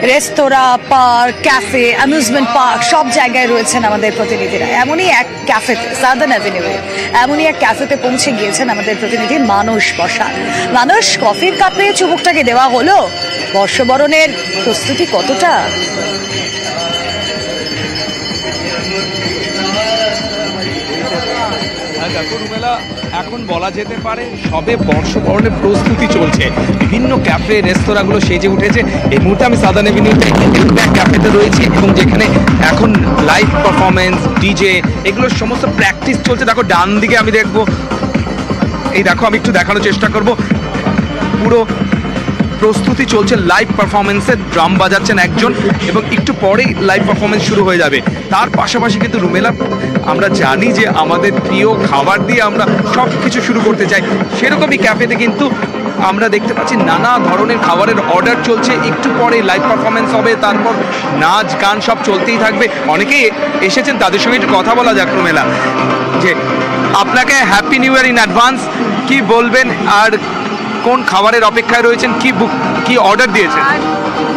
রেস্তোরাঁ, park, cafe, amusement park সব জায়গায় রয়েছেন আমাদের প্রতিনিধিরা। এমনই এক ক্যাফেতে, সাদার্ন অ্যাভিনিউয়ে এমনই এক ক্যাফেতে পৌঁছে গিয়েছেন আমাদের প্রতিনিধি মানস বসাক। মানস, কফির কাপে চুমুকটাকে দেওয়া হলো, বর্ষবরণের প্রস্তুতি কতটা? দেখো রুমেলা, এখন বলা যেতে পারে সবে বর্ষবরণের প্রস্তুতি চলছে। বিভিন্ন ক্যাফে রেস্তোরাঁগুলো সেজে উঠেছে। এই মুহূর্তে আমি সাদার্ন অ্যাভিনিউতে ব্যাক ক্যাফেতে রয়েছি এবং যেখানে এখন লাইভ পারফরমেন্স, ডিজে এগুলোর সমস্ত প্র্যাকটিস চলছে। দেখো ডান দিকে আমি দেখবো, এই দেখো আমি একটু দেখানোর চেষ্টা করব, পুরো প্রস্তুতি চলছে লাইভ পারফরমেন্সের। ড্রাম বাজাচ্ছেন একজন এবং একটু পরেই লাইভ পারফরমেন্স শুরু হয়ে যাবে। তার পাশাপাশি কিন্তু রুমেলা, আমরা জানি যে আমাদের প্রিয় খাবার দিয়ে আমরা সব কিছু শুরু করতে চাই, সেরকমই ক্যাফেতে কিন্তু আমরা দেখতে পাচ্ছি নানা ধরনের খাবারের অর্ডার চলছে। একটু পরে লাইভ পারফরমেন্স হবে, তারপর নাচ গান সব চলতেই থাকবে। অনেকেই এসেছেন, তাদের সঙ্গে একটু কথা বলা যাক। রুমেলা, যে আপনাকে happy new year in advance, কি বলবেন আর কোন খাবারের অপেক্ষায় রয়েছেন, কি অর্ডার দিয়েছেন?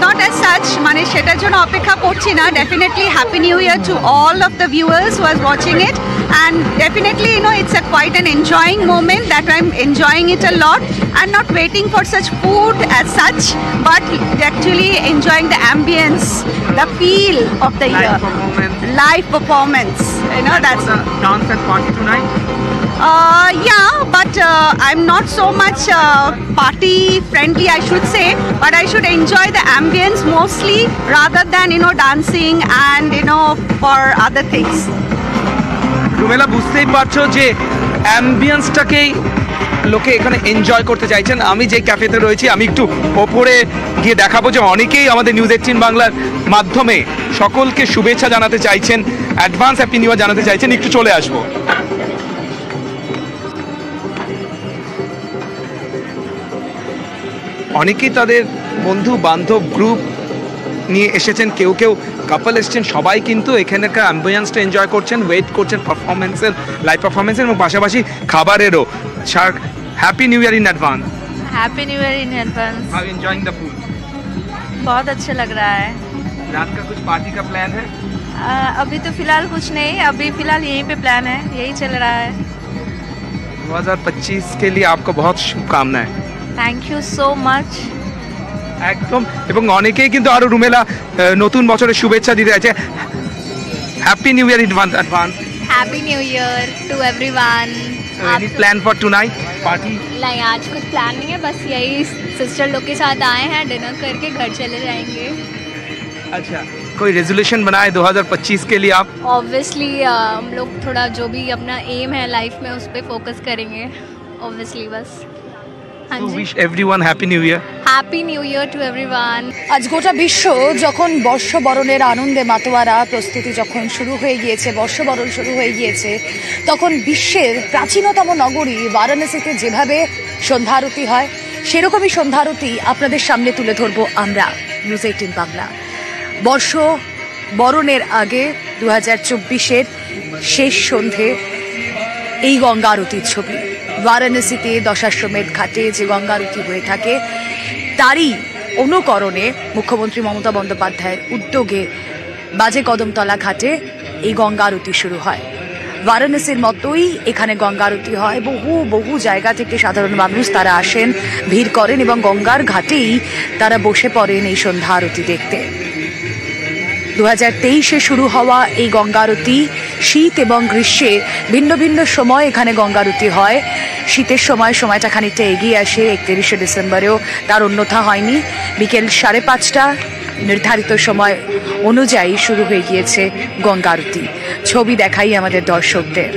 Not as such, মানে সেটার জন্য অপেক্ষা করছি না। Definitely happy new year to all of the viewers who are watching it, and definitely it's a quite an enjoying moment that I'm enjoying it a lot. I'm not waiting for such food as such, but actually enjoying the ambience, the feel of the year. Live performance. That's the dance and party tonight. Yeah, but I'm not so much party friendly, I should say, but I should enjoy the ambience mostly rather than dancing and for other things. Rumela, বুঝতেই পারছো যে অ্যাম্বিয়েন্সটাকেই লোকে এখানে enjoy করতে চাইছেন। আমি যে ক্যাফেতে রয়েছি, আমি একটু ওপরে গিয়ে দেখাবো যে অনেকেই আমাদের নিউজ 18 বাংলার মাধ্যমে সকলকে শুভেচ্ছা জানাতে চাইছেন, অ্যাডভান্স হ্যাপি নিউ ইয়ার জানাতে চাইছেন। একটু চলে আসবো। অনেকেই তাদের বন্ধু বান্ধব গ্রুপ নিয়ে এসেছেন, কেউ কেউ কাপল এসেছেন। সবাই কিন্তু এখানকার অ্যাম্বিয়েন্সটা এনজয় করছেন, ওয়েট করছেন পারফরমেন্সের, লাইভ পারফরমেন্সের এবং পাশাপাশি খাবারেরও। Happy new year in advance. Happy new year in advance. How enjoying the food? बहुत अच्छा लग रहा है। रात का कुछ पार्टी का प्लान है? अभी तो फिलहाल कुछ नहीं, अभी फिलहाल यहीं पे प्लान है, यही चल रहा है। 2025 के लिए आपको बहुत शुभकामनाएं। Thank you so much. একদম, এবং অনেকেই কিন্তু আরো রুমেলা নতুন বছরের শুভেচ্ছা দিতে আছে। Happy new year in advance. Happy new year to everyone. Any plan for tonight party? नहीं, आज कुछ प्लान नहीं है, बस यही सिस्टर लोग के साथ आए हैं, डिनर करके घर चले जाएंगे। अच्छा, कोई रेजोल्यूशन बनाए 2025 के लिए आप? ऑब्वियसली हम लोग थोड़ा जो भी अपना एम है लाइफ में उस पर फोकस करेंगे ऑब्वियसली, बस। So wish everyone happy new year. Happy new year to everyone. আজ গোটা বিশ্ব যখন বর্ষবরণের আনন্দে মাতোয়ারা, প্রস্তুতি যখন শুরু হয়ে গিয়েছে, বর্ষবরণ শুরু হয়ে গিয়েছে, তখন বিশ্বের প্রাচীনতম নগরী বারাণসীতে যেভাবে সন্ধ্যারতি হয়, সেরকমই সন্ধ্যারতি আপনাদের সামনে তুলে ধরবো আমরা নিউজ 18 বাংলা। বর্ষবরণের আগে 2024-এর শেষ সন্ধে এই গঙ্গা আরতির ছবি। বারাণসীতে দশাশ্বমেধ ঘাটে যে গঙ্গা আরতি হয়ে থাকে, তারই অনুকরণে মুখ্যমন্ত্রী মমতা বন্দ্যোপাধ্যায়ের উদ্যোগে বাজে কদমতলা ঘাটে এই গঙ্গা আরতি শুরু হয়। বারাণসীর মতোই এখানে গঙ্গা আরতি হয়। বহু জায়গা থেকে সাধারণ মানুষ তারা আসেন, ভিড় করেন এবং গঙ্গার ঘাটেই তারা বসে পড়েন এই সন্ধ্যা আরতি দেখতে। 2023-এ শুরু হওয়া এই গঙ্গা আরতি শীত এবং গ্রীষ্মে ভিন্ন ভিন্ন সময় এখানে গঙ্গা আরতি হয়। শীতের সময়টা খানিকটা এগিয়ে আসে, 31শে ডিসেম্বরেও তার অন্যথা হয়নি। বিকেল 5:30 নির্ধারিত সময় অনুযায়ী শুরু হয়ে গিয়েছে গঙ্গা আরতি। ছবি দেখাই আমাদের দর্শকদের।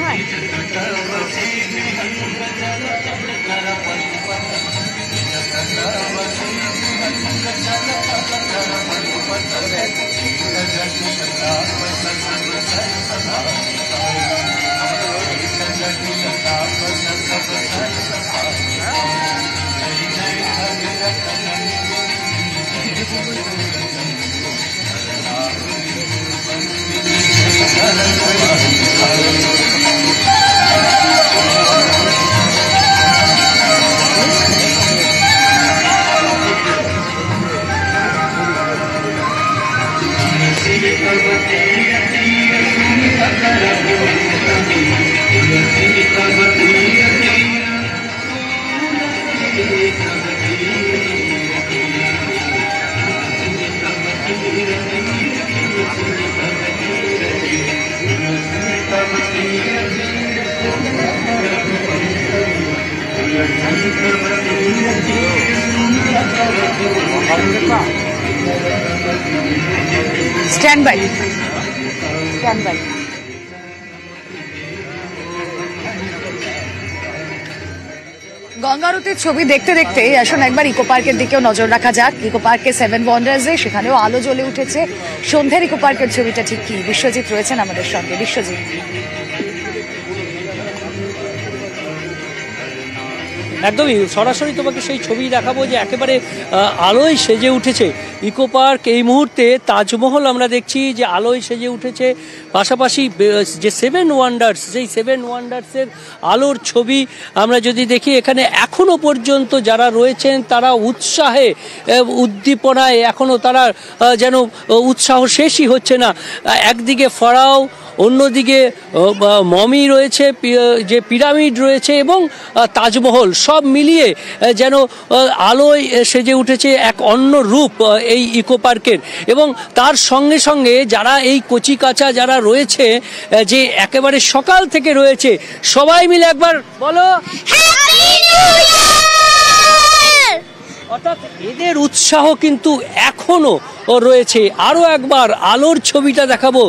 হয় Stand by. Stand by. Ganga আরতির ছবি দেখতে দেখতে আসুন একবার ইকো পার্কের দিকেও নজর রাখা যাক। ইকো পার্কে 7 ওয়ান্ডার্সে সেখানেও আলো জ্বলে উঠেছে। সন্ধ্যের ইকো পার্কের ছবিটা ঠিক কি? বিশ্বজিৎ রয়েছেন আমাদের সঙ্গে। বিশ্বজিৎ, একদমই সরাসরি তোমাকে সেই ছবি দেখাবো যে একেবারে আলোয় সেজে উঠেছে ইকো পার্ক। এই মুহূর্তে তাজমহল আমরা দেখছি যে আলোয় সেজে উঠেছে, পাশাপাশি যে 7 ওয়ান্ডার্স, সেই 7 ওয়ান্ডার্সের আলোর ছবি আমরা যদি দেখি, এখানে এখনো পর্যন্ত যারা রয়েছেন তারা উৎসাহে উদ্দীপনায় এখনো তারা যেন উৎসাহ শেষই হচ্ছে না। একদিকে ফরাও, অন্যদিকে মমি রয়েছে, যে পিরামিড রয়েছে এবং তাজমহল, সব মিলিয়ে যেন আলোয় সেজে উঠেছে এক অন্য রূপ এই ইকো পার্কের। এবং তার সঙ্গে সঙ্গে যারা এই কচিকাঁচা যারা রয়েছে, যে একেবারে সকাল থেকে রয়েছে, সবাই মিলে একবার বলো অর্থাৎ এদের উৎসাহ কিন্তু এখনো রয়েছে। আরও একবার আলোর ছবিটা দেখাবো।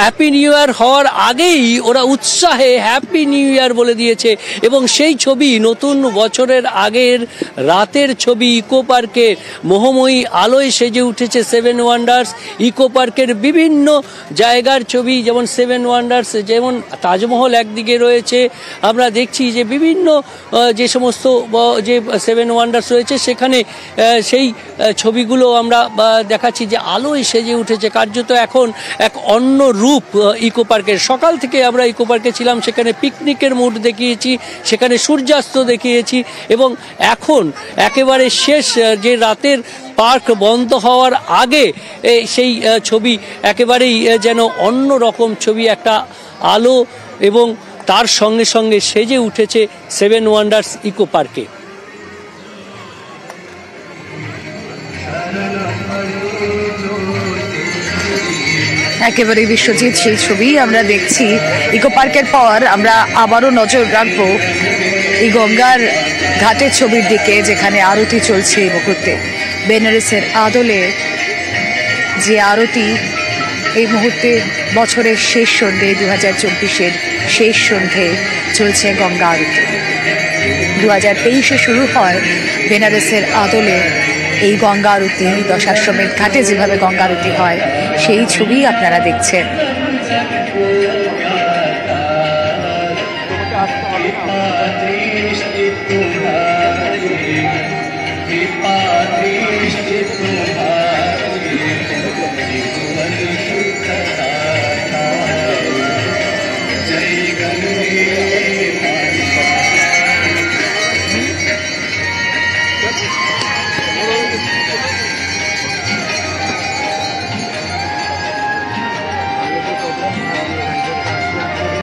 হ্যাপি নিউ ইয়ার হওয়ার আগেই ওরা উৎসাহে হ্যাপি নিউ ইয়ার বলে দিয়েছে এবং সেই ছবি নতুন বছরের আগের রাতের ছবি। ইকো পার্কে মোহময়ী আলোয় সেজে উঠেছে 7 ওয়ান্ডার্স। ইকো পার্কের বিভিন্ন জায়গার ছবি, যেমন 7 ওয়ান্ডার্স, যেমন তাজমহল একদিকে রয়েছে, আমরা দেখছি যে বিভিন্ন যে সমস্ত যে 7 ওয়ান্ডার্স রয়েছে সেখানে সেই ছবিগুলো আমরা দেখাচ্ছি যে আলোয় সেজে উঠেছে। কার্যত এখন এক অন্য রূপ ইকো পার্কের। সকাল থেকে আমরা ইকো পার্কে ছিলাম, সেখানে পিকনিকের মুড দেখিয়েছি, সেখানে সূর্যাস্ত দেখিয়েছি এবং এখন একেবারে শেষ যে রাতের পার্ক বন্ধ হওয়ার আগে সেই ছবি একেবারেই যেন অন্য রকম ছবি, একটা আলো এবং তার সঙ্গে সঙ্গে সেজে উঠেছে 7 ওয়ান্ডার্স ইকো পার্কে। একেবারে বিশ্বজিৎ, সেই ছবি আমরা দেখছি। ইকো পার্কের পর আমরা আবারও নজর রাখবো এই গঙ্গার ঘাটের ছবির দিকে, যেখানে আরতি চলছে এই মুহূর্তে। বেনারসের আদলে যে আরতি, এই মুহূর্তে বছরের শেষ সন্ধে, 2024-এর শেষ সন্ধে চলছে গঙ্গা আরতি। 2023-এ শুরু হয় বেনারসের আদলে এই গঙ্গা আরতি। দশাশ্বমেধ ঘাটে যেভাবে গঙ্গা আরতি হয় সেই ছবি আপনারা দেখছেন।